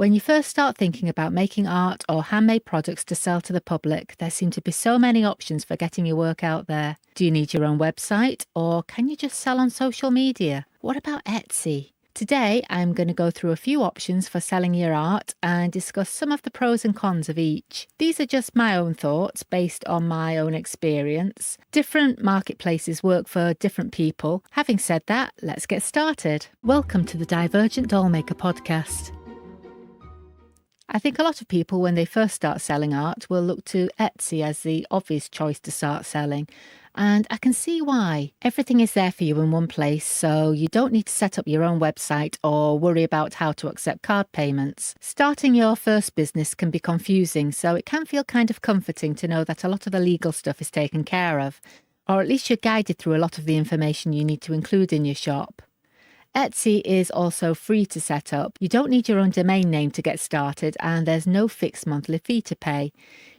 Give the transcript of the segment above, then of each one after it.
When you first start thinking about making art or handmade products to sell to the public, there seem to be so many options for getting your work out there. Do you need your own website, or can you just sell on social media? What about Etsy? Today, I'm going to go through a few options for selling your art and discuss some of the pros and cons of each. These are just my own thoughts based on my own experience. Different marketplaces work for different people. Having said that, let's get started. Welcome to the Divergent Dollmaker podcast. I think a lot of people, when they first start selling art, will look to Etsy as the obvious choice to start selling. And I can see why. Everything is there for you in one place, so you don't need to set up your own website or worry about how to accept card payments. Starting your first business can be confusing, so it can feel kind of comforting to know that a lot of the legal stuff is taken care of, or at least you're guided through a lot of the information you need to include in your shop. Etsy is also free to set up. You don't need your own domain name to get started, and there's no fixed monthly fee to pay.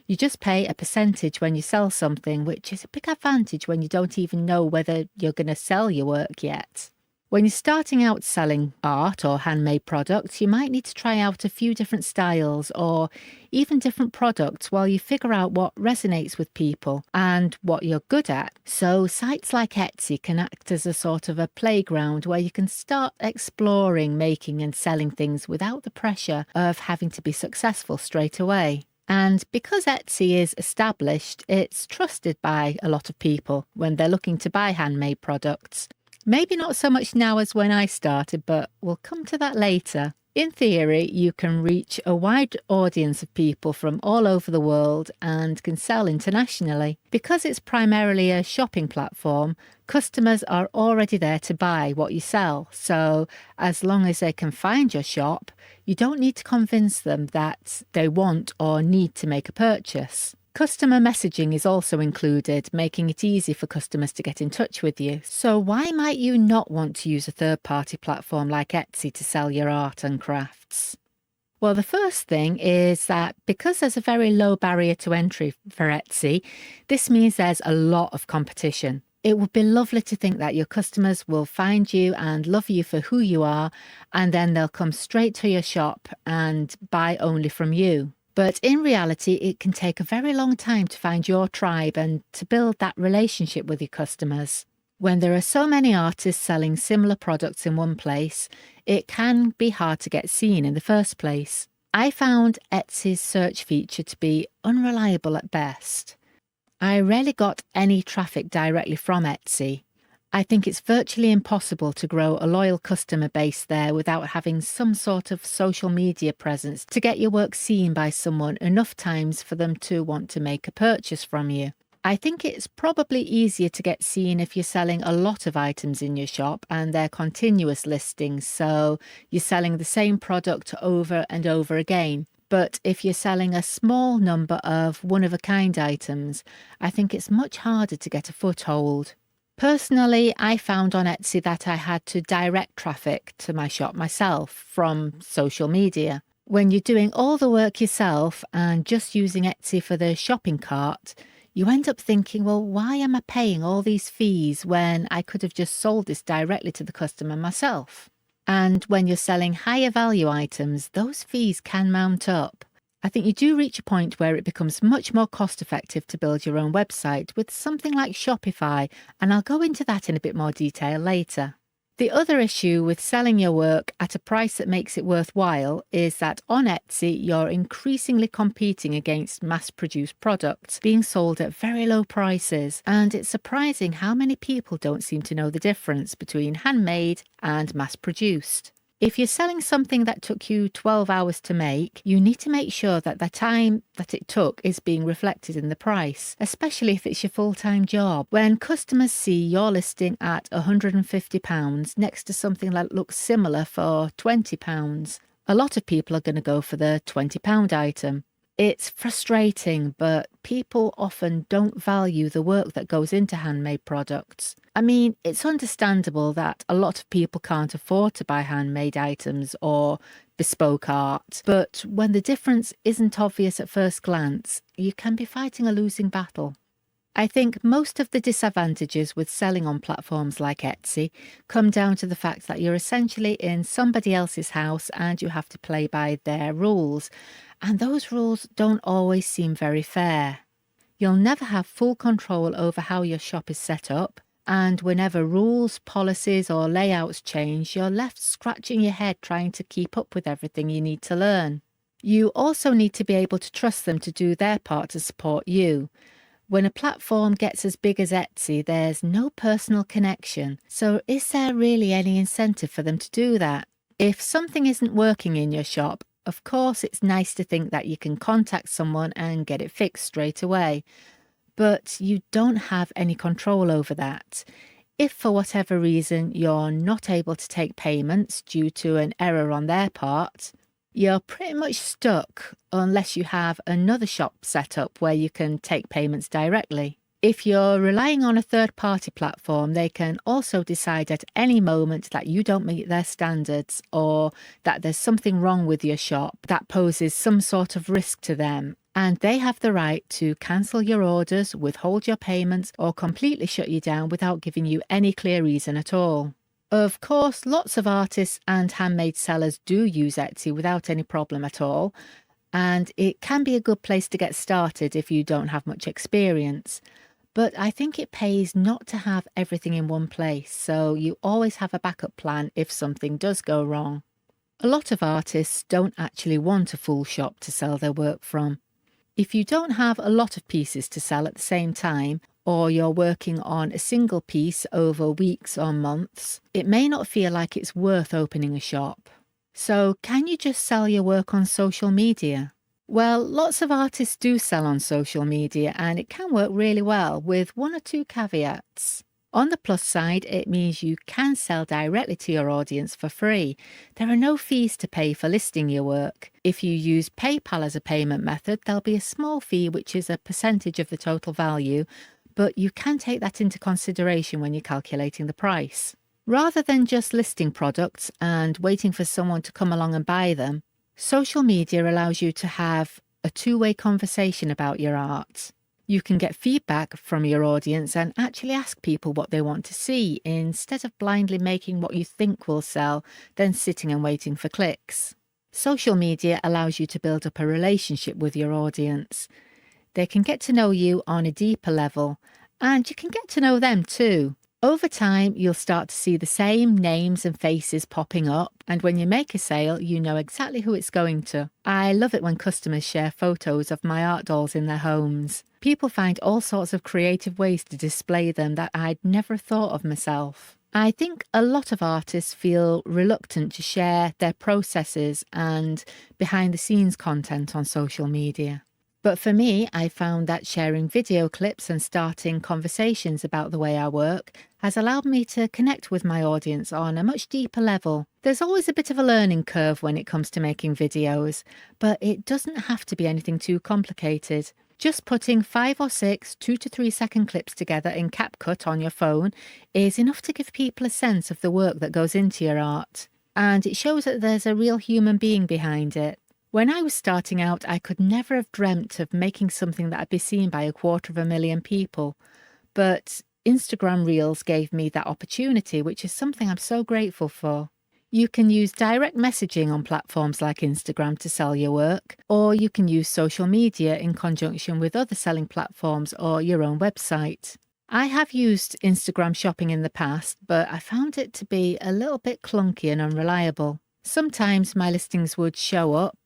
You just pay a percentage when you sell something, which is a big advantage when you don't even know whether you're going to sell your work yet. When you're starting out selling art or handmade products, you might need to try out a few different styles or even different products while you figure out what resonates with people and what you're good at. So sites like Etsy can act as a sort of a playground where you can start exploring making and selling things without the pressure of having to be successful straight away. And because Etsy is established, it's trusted by a lot of people when they're looking to buy handmade products. Maybe not so much now as when I started, but we'll come to that later. In theory, you can reach a wide audience of people from all over the world and can sell internationally. Because it's primarily a shopping platform, customers are already there to buy what you sell. So as long as they can find your shop, you don't need to convince them that they want or need to make a purchase. Customer messaging is also included, making it easy for customers to get in touch with you. So why might you not want to use a third-party platform like Etsy to sell your art and crafts? Well, the first thing is that because there's a very low barrier to entry for Etsy, this means there's a lot of competition. It would be lovely to think that your customers will find you and love you for who you are, and then they'll come straight to your shop and buy only from you. But in reality, it can take a very long time to find your tribe and to build that relationship with your customers. When there are so many artists selling similar products in one place, it can be hard to get seen in the first place. I found Etsy's search feature to be unreliable at best. I rarely got any traffic directly from Etsy. I think it's virtually impossible to grow a loyal customer base there without having some sort of social media presence to get your work seen by someone enough times for them to want to make a purchase from you. I think it's probably easier to get seen if you're selling a lot of items in your shop and they're continuous listings, so you're selling the same product over and over again. But if you're selling a small number of one-of-a-kind items, I think it's much harder to get a foothold. Personally, I found on Etsy that I had to direct traffic to my shop myself from social media. When you're doing all the work yourself and just using Etsy for the shopping cart, you end up thinking, well, why am I paying all these fees when I could have just sold this directly to the customer myself? And when you're selling higher value items, those fees can mount up. I think you do reach a point where it becomes much more cost effective to build your own website with something like Shopify, and I'll go into that in a bit more detail later. The other issue with selling your work at a price that makes it worthwhile is that on Etsy you're increasingly competing against mass-produced products being sold at very low prices, and it's surprising how many people don't seem to know the difference between handmade and mass-produced. If you're selling something that took you 12 hours to make, you need to make sure that the time that it took is being reflected in the price, especially if it's your full-time job. When customers see your listing at £150 next to something that looks similar for £20, a lot of people are going to go for the £20 item. It's frustrating, but people often don't value the work that goes into handmade products. I mean, it's understandable that a lot of people can't afford to buy handmade items or bespoke art, but when the difference isn't obvious at first glance, you can be fighting a losing battle. I think most of the disadvantages with selling on platforms like Etsy come down to the fact that you're essentially in somebody else's house and you have to play by their rules. And those rules don't always seem very fair. You'll never have full control over how your shop is set up. And whenever rules, policies, or layouts change, you're left scratching your head trying to keep up with everything you need to learn. You also need to be able to trust them to do their part to support you. When a platform gets as big as Etsy, there's no personal connection. So is there really any incentive for them to do that? If something isn't working in your shop, of course it's nice to think that you can contact someone and get it fixed straight away. But you don't have any control over that. If for whatever reason you're not able to take payments due to an error on their part, you're pretty much stuck unless you have another shop set up where you can take payments directly. If you're relying on a third-party platform, they can also decide at any moment that you don't meet their standards or that there's something wrong with your shop that poses some sort of risk to them. And they have the right to cancel your orders, withhold your payments, or completely shut you down without giving you any clear reason at all. Of course, lots of artists and handmade sellers do use Etsy without any problem at all, and it can be a good place to get started if you don't have much experience. But I think it pays not to have everything in one place, so you always have a backup plan if something does go wrong. A lot of artists don't actually want a full shop to sell their work from. If you don't have a lot of pieces to sell at the same time, or you're working on a single piece over weeks or months, it may not feel like it's worth opening a shop. So can you just sell your work on social media? Well, lots of artists do sell on social media and it can work really well with one or two caveats. On the plus side, it means you can sell directly to your audience for free. There are no fees to pay for listing your work. If you use PayPal as a payment method, there'll be a small fee, which is a percentage of the total value, but you can take that into consideration when you're calculating the price. Rather than just listing products and waiting for someone to come along and buy them, social media allows you to have a two-way conversation about your art. You can get feedback from your audience and actually ask people what they want to see instead of blindly making what you think will sell, then sitting and waiting for clicks. Social media allows you to build up a relationship with your audience. They can get to know you on a deeper level, and you can get to know them too. Over time, you'll start to see the same names and faces popping up, and when you make a sale, you know exactly who it's going to. I love it when customers share photos of my art dolls in their homes. People find all sorts of creative ways to display them that I'd never thought of myself. I think a lot of artists feel reluctant to share their processes and behind-the-scenes content on social media. But for me, I found that sharing video clips and starting conversations about the way I work has allowed me to connect with my audience on a much deeper level. There's always a bit of a learning curve when it comes to making videos, but it doesn't have to be anything too complicated. Just putting 5 or 6 2 to 3 second clips together in CapCut on your phone is enough to give people a sense of the work that goes into your art. And it shows that there's a real human being behind it. When I was starting out, I could never have dreamt of making something that would be seen by 250,000 people. But Instagram Reels gave me that opportunity, which is something I'm so grateful for. You can use direct messaging on platforms like Instagram to sell your work, or you can use social media in conjunction with other selling platforms or your own website. I have used Instagram shopping in the past, but I found it to be a little bit clunky and unreliable. Sometimes my listings would show up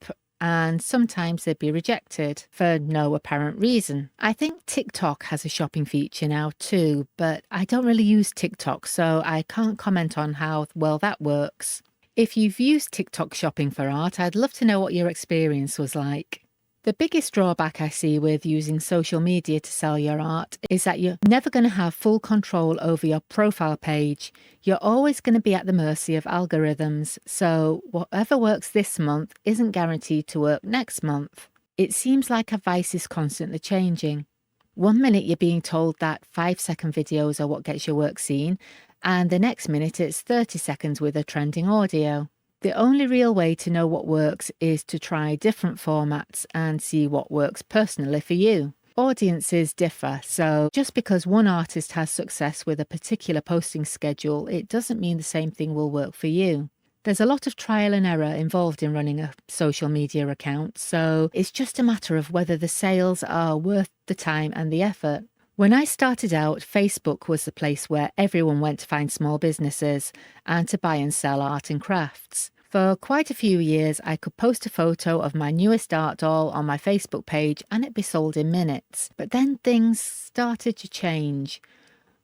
and sometimes they'd be rejected for no apparent reason. I think TikTok has a shopping feature now too, but I don't really use TikTok, so I can't comment on how well that works. If you've used TikTok shopping for art, I'd love to know what your experience was like. The biggest drawback I see with using social media to sell your art is that you're never going to have full control over your profile page. You're always going to be at the mercy of algorithms, so whatever works this month isn't guaranteed to work next month. It seems like advice is constantly changing. One minute you're being told that 5-second videos are what gets your work seen, and the next minute it's 30 seconds with a trending audio. The only real way to know what works is to try different formats and see what works personally for you. Audiences differ, so just because one artist has success with a particular posting schedule, it doesn't mean the same thing will work for you. There's a lot of trial and error involved in running a social media account, so it's just a matter of whether the sales are worth the time and the effort. When I started out, Facebook was the place where everyone went to find small businesses and to buy and sell art and crafts. For quite a few years, I could post a photo of my newest art doll on my Facebook page and it'd be sold in minutes. But then things started to change.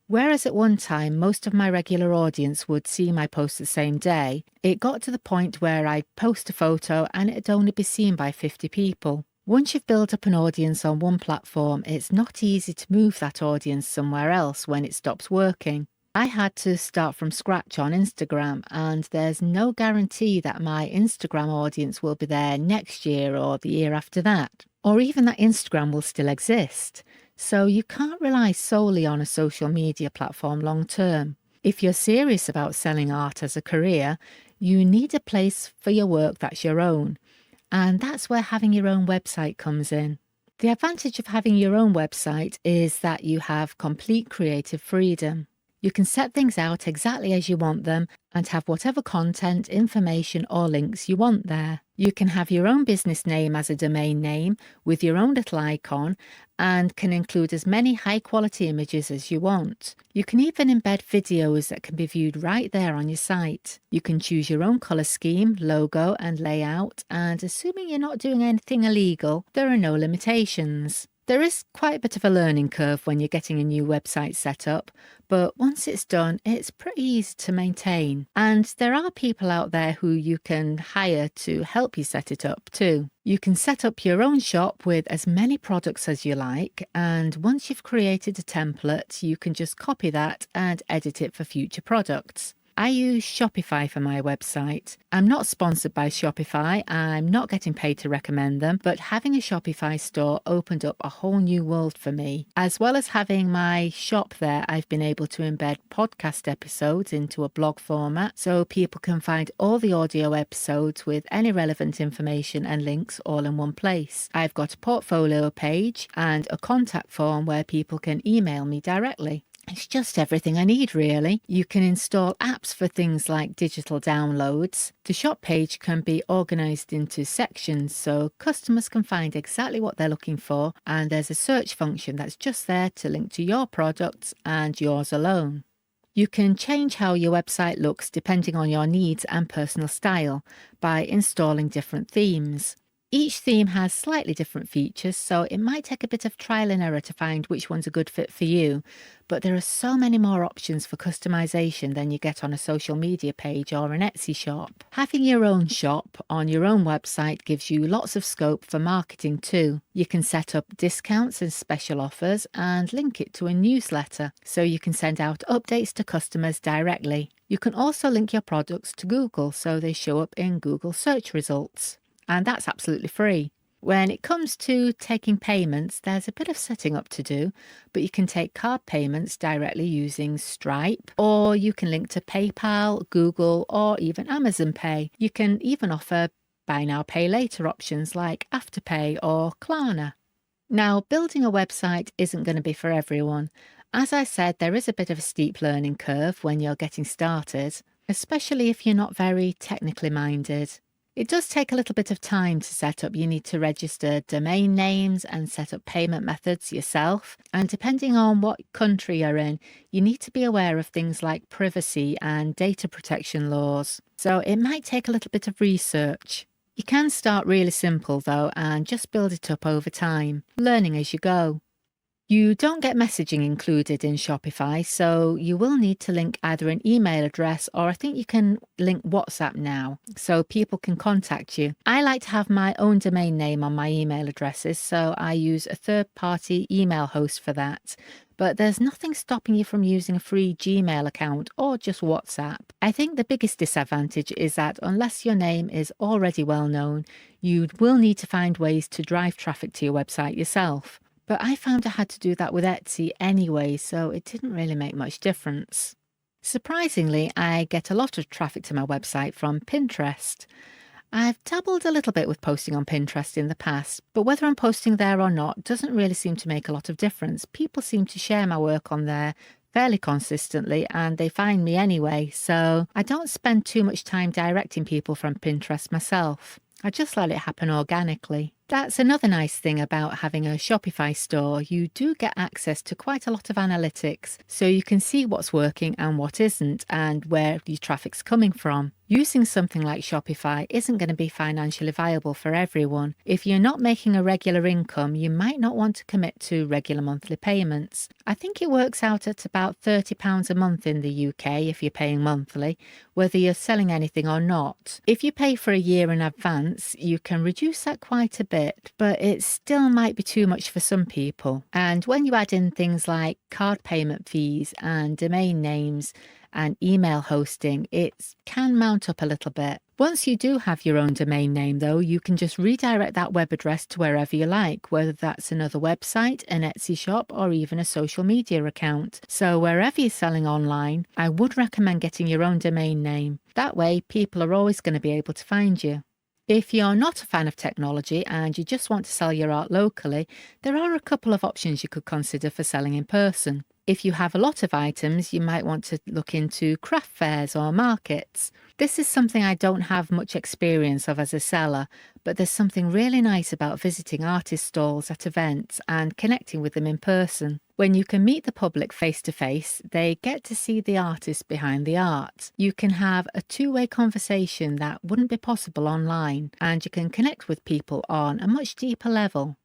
Whereas at one time, most of my regular audience would see my post the same day, it got to the point where I'd post a photo and it'd only be seen by 50 people. Once you've built up an audience on one platform, it's not easy to move that audience somewhere else when it stops working. I had to start from scratch on Instagram, and there's no guarantee that my Instagram audience will be there next year or the year after that, or even that Instagram will still exist. So you can't rely solely on a social media platform long term. If you're serious about selling art as a career, you need a place for your work that's your own. And that's where having your own website comes in. The advantage of having your own website is that you have complete creative freedom. You can set things out exactly as you want them and have whatever content, information or links you want there. You can have your own business name as a domain name with your own little icon and can include as many high quality images as you want. You can even embed videos that can be viewed right there on your site. You can choose your own colour scheme, logo and layout, and assuming you're not doing anything illegal, there are no limitations. There is quite a bit of a learning curve when you're getting a new website set up, but once it's done, it's pretty easy to maintain. And there are people out there who you can hire to help you set it up too. You can set up your own shop with as many products as you like, and once you've created a template, you can just copy that and edit it for future products. I use Shopify for my website. I'm not sponsored by Shopify, I'm not getting paid to recommend them, but having a Shopify store opened up a whole new world for me. As well as having my shop there, I've been able to embed podcast episodes into a blog format so people can find all the audio episodes with any relevant information and links all in one place. I've got a portfolio page and a contact form where people can email me directly. It's just everything I need, really. You can install apps for things like digital downloads. The shop page can be organised into sections so customers can find exactly what they're looking for, and there's a search function that's just there to link to your products and yours alone. You can change how your website looks depending on your needs and personal style by installing different themes. Each theme has slightly different features, so it might take a bit of trial and error to find which one's a good fit for you, but there are so many more options for customization than you get on a social media page or an Etsy shop. Having your own shop on your own website gives you lots of scope for marketing too. You can set up discounts and special offers and link it to a newsletter, so you can send out updates to customers directly. You can also link your products to Google so they show up in Google search results. And that's absolutely free. When it comes to taking payments, there's a bit of setting up to do, but you can take card payments directly using Stripe, or you can link to PayPal, Google, or even Amazon Pay. You can even offer buy now, pay later options like Afterpay or Klarna. Now, building a website isn't going to be for everyone. As I said, there is a bit of a steep learning curve when you're getting started, especially if you're not very technically minded. It does take a little bit of time to set up. You need to register domain names and set up payment methods yourself. And depending on what country you're in, you need to be aware of things like privacy and data protection laws. So it might take a little bit of research. You can start really simple though and just build it up over time, learning as you go. You don't get messaging included in Shopify, so you will need to link either an email address or I think you can link WhatsApp now, so people can contact you. I like to have my own domain name on my email addresses, so I use a third-party email host for that. But there's nothing stopping you from using a free Gmail account or just WhatsApp. I think the biggest disadvantage is that unless your name is already well known, you will need to find ways to drive traffic to your website yourself. But I found I had to do that with Etsy anyway, so it didn't really make much difference. Surprisingly, I get a lot of traffic to my website from Pinterest. I've dabbled a little bit with posting on Pinterest in the past, but whether I'm posting there or not doesn't really seem to make a lot of difference. People seem to share my work on there fairly consistently and they find me anyway, so I don't spend too much time directing people from Pinterest myself. I just let it happen organically. That's another nice thing about having a Shopify store. You do get access to quite a lot of analytics, so you can see what's working and what isn't, and where your traffic's coming from. Using something like Shopify isn't going to be financially viable for everyone. If you're not making a regular income, you might not want to commit to regular monthly payments. I think it works out at about £30 a month in the UK if you're paying monthly, whether you're selling anything or not. If you pay for a year in advance, you can reduce that quite a bit, but it still might be too much for some people. And when you add in things like card payment fees and domain names and email hosting, it can mount up a little bit. Once you do have your own domain name though, you can just redirect that web address to wherever you like, whether that's another website, an Etsy shop, or even a social media account. So wherever you're selling online, I would recommend getting your own domain name. That way people are always going to be able to find you. If you're not a fan of technology and you just want to sell your art locally, there are a couple of options you could consider for selling in person. If you have a lot of items, you might want to look into craft fairs or markets. This is something I don't have much experience of as a seller, but there's something really nice about visiting artist stalls at events and connecting with them in person. When you can meet the public face to face, they get to see the artist behind the art. You can have a two-way conversation that wouldn't be possible online, and you can connect with people on a much deeper level.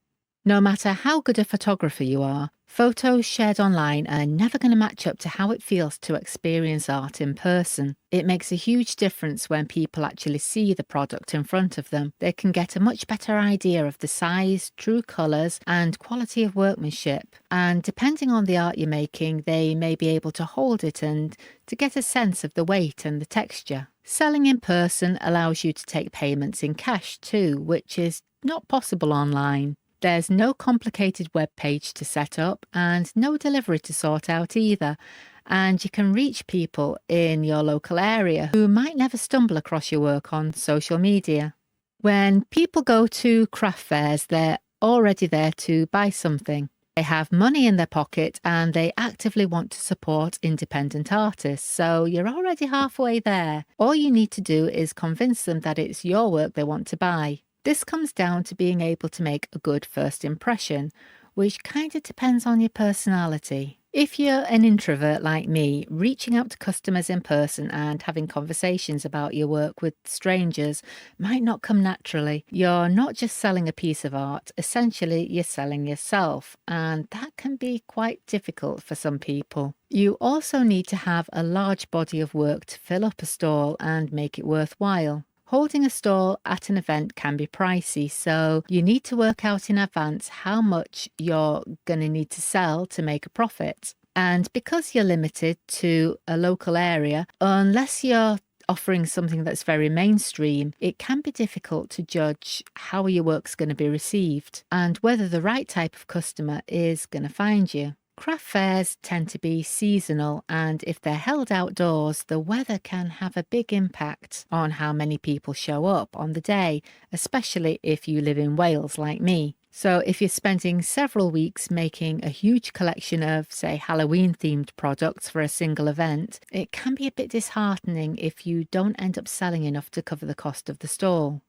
No matter how good a photographer you are, photos shared online are never going to match up to how it feels to experience art in person. It makes a huge difference when people actually see the product in front of them. They can get a much better idea of the size, true colours and quality of workmanship. And depending on the art you're making, they may be able to hold it and to get a sense of the weight and the texture. Selling in person allows you to take payments in cash too, which is not possible online. There's no complicated web page to set up and no delivery to sort out either. And you can reach people in your local area who might never stumble across your work on social media. When people go to craft fairs, they're already there to buy something. They have money in their pocket and they actively want to support independent artists, so you're already halfway there. All you need to do is convince them that it's your work they want to buy. This comes down to being able to make a good first impression, which kind of depends on your personality. If you're an introvert like me, reaching out to customers in person and having conversations about your work with strangers might not come naturally. You're not just selling a piece of art, essentially you're selling yourself, and that can be quite difficult for some people. You also need to have a large body of work to fill up a stall and make it worthwhile. Holding a stall at an event can be pricey, so you need to work out in advance how much you're going to need to sell to make a profit. And because you're limited to a local area, unless you're offering something that's very mainstream, it can be difficult to judge how your work's going to be received and whether the right type of customer is going to find you. Craft fairs tend to be seasonal, and if they're held outdoors, the weather can have a big impact on how many people show up on the day, especially if you live in Wales like me. So if you're spending several weeks making a huge collection of, say, Halloween-themed products for a single event, it can be a bit disheartening if you don't end up selling enough to cover the cost of the stall.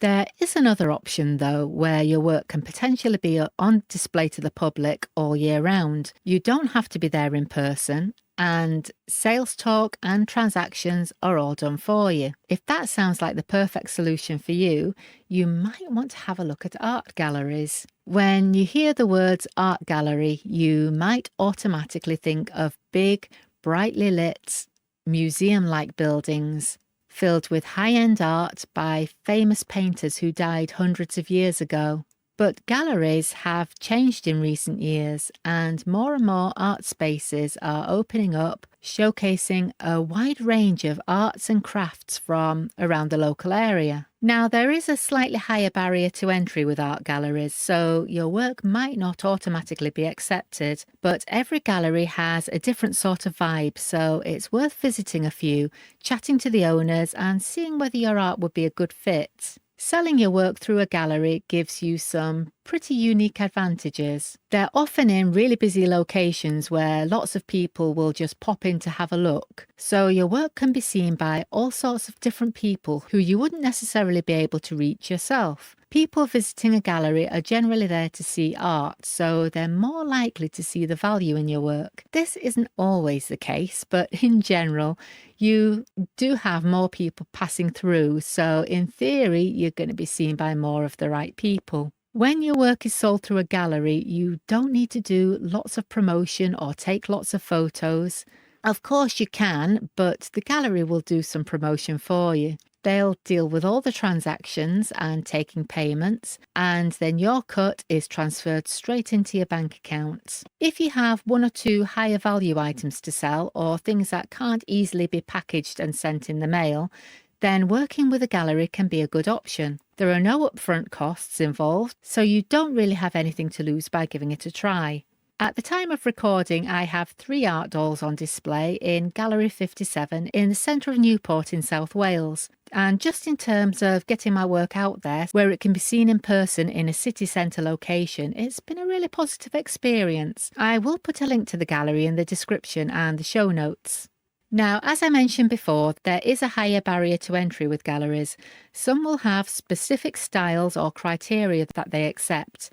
There is another option, though, where your work can potentially be on display to the public all year round. You don't have to be there in person, and sales talk and transactions are all done for you. If that sounds like the perfect solution for you, you might want to have a look at art galleries. When you hear the words art gallery, you might automatically think of big, brightly lit, museum-like buildings filled with high-end art by famous painters who died hundreds of years ago. But galleries have changed in recent years, and more art spaces are opening up, showcasing a wide range of arts and crafts from around the local area. Now, there is a slightly higher barrier to entry with art galleries, so your work might not automatically be accepted. But every gallery has a different sort of vibe, so it's worth visiting a few, chatting to the owners, and seeing whether your art would be a good fit. Selling your work through a gallery gives you some pretty unique advantages. They're often in really busy locations where lots of people will just pop in to have a look. So your work can be seen by all sorts of different people who you wouldn't necessarily be able to reach yourself. People visiting a gallery are generally there to see art, so they're more likely to see the value in your work. This isn't always the case, but in general, you do have more people passing through, so in theory, you're going to be seen by more of the right people. When your work is sold through a gallery, you don't need to do lots of promotion or take lots of photos. Of course you can, but the gallery will do some promotion for you. They'll deal with all the transactions and taking payments, and then your cut is transferred straight into your bank account. If you have one or two higher value items to sell or things that can't easily be packaged and sent in the mail, then working with a gallery can be a good option. There are no upfront costs involved, so you don't really have anything to lose by giving it a try. At the time of recording, I have 3 art dolls on display in Gallery 57 in the centre of Newport in South Wales. And just in terms of getting my work out there, where it can be seen in person in a city centre location, it's been a really positive experience. I will put a link to the gallery in the description and the show notes. Now, as I mentioned before, there is a higher barrier to entry with galleries. Some will have specific styles or criteria that they accept.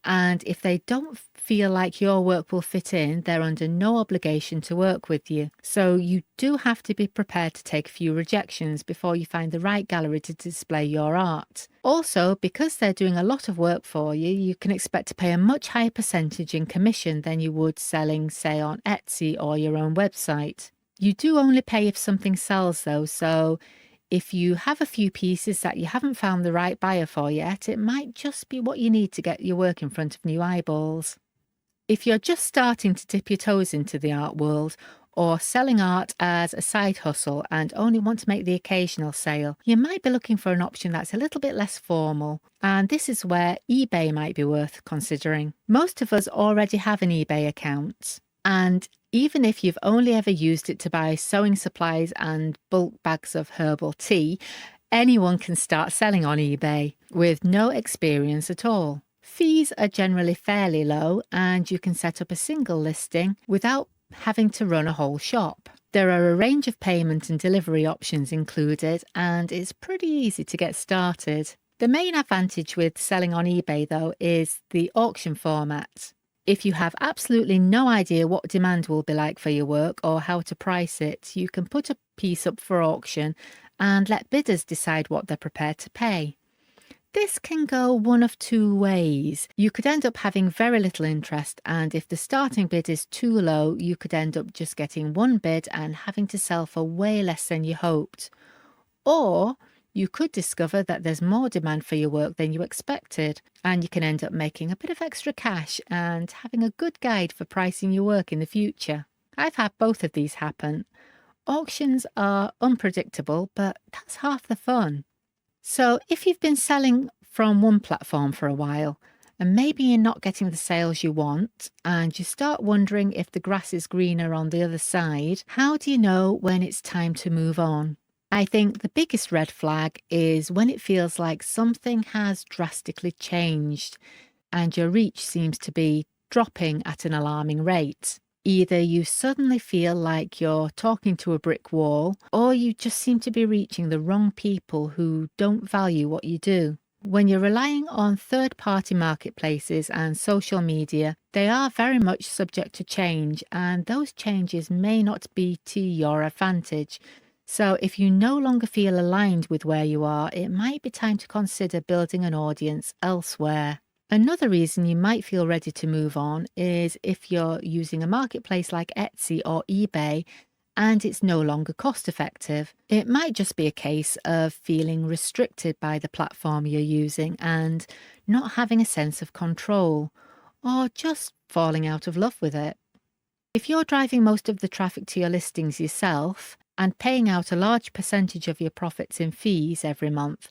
And if they don't feel like your work will fit in, they're under no obligation to work with you. So you do have to be prepared to take a few rejections before you find the right gallery to display your art. Also, because they're doing a lot of work for you, you can expect to pay a much higher percentage in commission than you would selling, say, on Etsy or your own website. You do only pay if something sells though, so if you have a few pieces that you haven't found the right buyer for yet, it might just be what you need to get your work in front of new eyeballs. If you're just starting to dip your toes into the art world, or selling art as a side hustle and only want to make the occasional sale, you might be looking for an option that's a little bit less formal. And this is where eBay might be worth considering. Most of us already have an eBay account. And even if you've only ever used it to buy sewing supplies and bulk bags of herbal tea, anyone can start selling on eBay with no experience at all. Fees are generally fairly low, and you can set up a single listing without having to run a whole shop. There are a range of payment and delivery options included, and it's pretty easy to get started. The main advantage with selling on eBay, though, is the auction format. If you have absolutely no idea what demand will be like for your work or how to price it, you can put a piece up for auction and let bidders decide what they're prepared to pay. This can go one of two ways. You could end up having very little interest, and if the starting bid is too low, you could end up just getting one bid and having to sell for way less than you hoped. Or you could discover that there's more demand for your work than you expected, and you can end up making a bit of extra cash and having a good guide for pricing your work in the future. I've had both of these happen. Auctions are unpredictable, but that's half the fun. So if you've been selling from one platform for a while, and maybe you're not getting the sales you want, and you start wondering if the grass is greener on the other side, how do you know when it's time to move on? I think the biggest red flag is when it feels like something has drastically changed and your reach seems to be dropping at an alarming rate. Either you suddenly feel like you're talking to a brick wall, or you just seem to be reaching the wrong people who don't value what you do. When you're relying on third-party marketplaces and social media, they are very much subject to change, and those changes may not be to your advantage. So if you no longer feel aligned with where you are, it might be time to consider building an audience elsewhere. Another reason you might feel ready to move on is if you're using a marketplace like Etsy or eBay and it's no longer cost effective. It might just be a case of feeling restricted by the platform you're using and not having a sense of control, or just falling out of love with it. If you're driving most of the traffic to your listings yourself and paying out a large percentage of your profits in fees every month,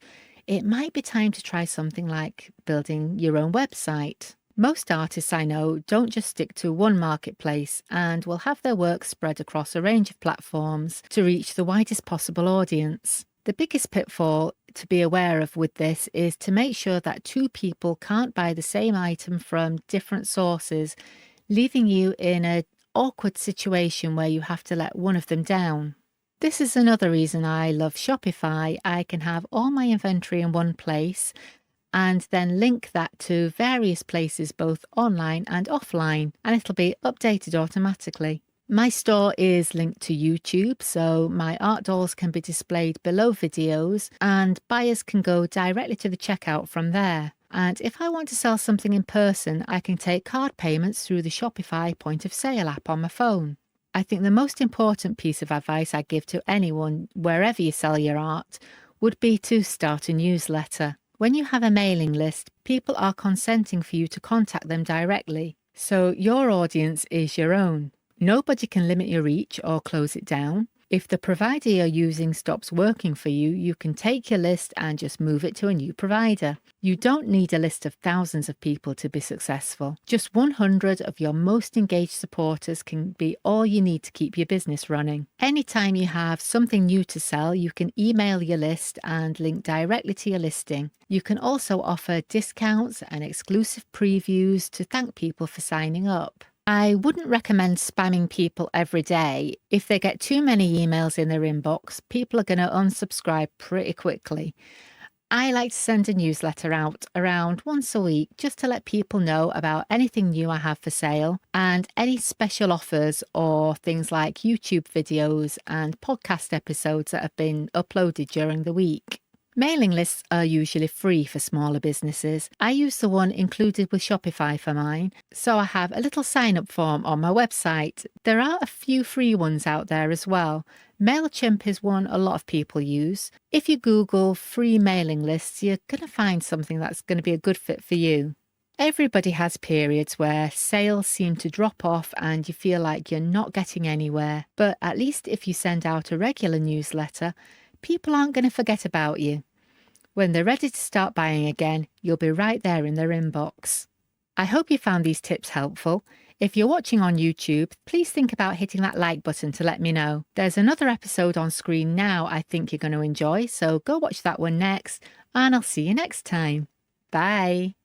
it might be time to try something like building your own website. Most artists I know don't just stick to one marketplace and will have their work spread across a range of platforms to reach the widest possible audience. The biggest pitfall to be aware of with this is to make sure that two people can't buy the same item from different sources, leaving you in an awkward situation where you have to let one of them down. This is another reason I love Shopify. I can have all my inventory in one place and then link that to various places both online and offline, and it'll be updated automatically. My store is linked to YouTube, so my art dolls can be displayed below videos and buyers can go directly to the checkout from there. And if I want to sell something in person, I can take card payments through the Shopify point of sale app on my phone. I think the most important piece of advice I give to anyone, wherever you sell your art, would be to start a newsletter. When you have a mailing list, people are consenting for you to contact them directly, so your audience is your own. Nobody can limit your reach or close it down. If the provider you're using stops working for you, you can take your list and just move it to a new provider. You don't need a list of thousands of people to be successful. Just 100 of your most engaged supporters can be all you need to keep your business running. Anytime you have something new to sell, you can email your list and link directly to your listing. You can also offer discounts and exclusive previews to thank people for signing up. I wouldn't recommend spamming people every day. If they get too many emails in their inbox, people are going to unsubscribe pretty quickly. I like to send a newsletter out around once a week just to let people know about anything new I have for sale and any special offers or things like YouTube videos and podcast episodes that have been uploaded during the week. Mailing lists are usually free for smaller businesses. I use the one included with Shopify for mine, so I have a little sign-up form on my website. There are a few free ones out there as well. MailChimp is one a lot of people use. If you Google free mailing lists, you're going to find something that's going to be a good fit for you. Everybody has periods where sales seem to drop off and you feel like you're not getting anywhere, but at least if you send out a regular newsletter, people aren't going to forget about you. When they're ready to start buying again, you'll be right there in their inbox. I hope you found these tips helpful. If you're watching on YouTube, please think about hitting that like button to let me know. There's another episode on screen now I think you're going to enjoy, so go watch that one next, and I'll see you next time. Bye.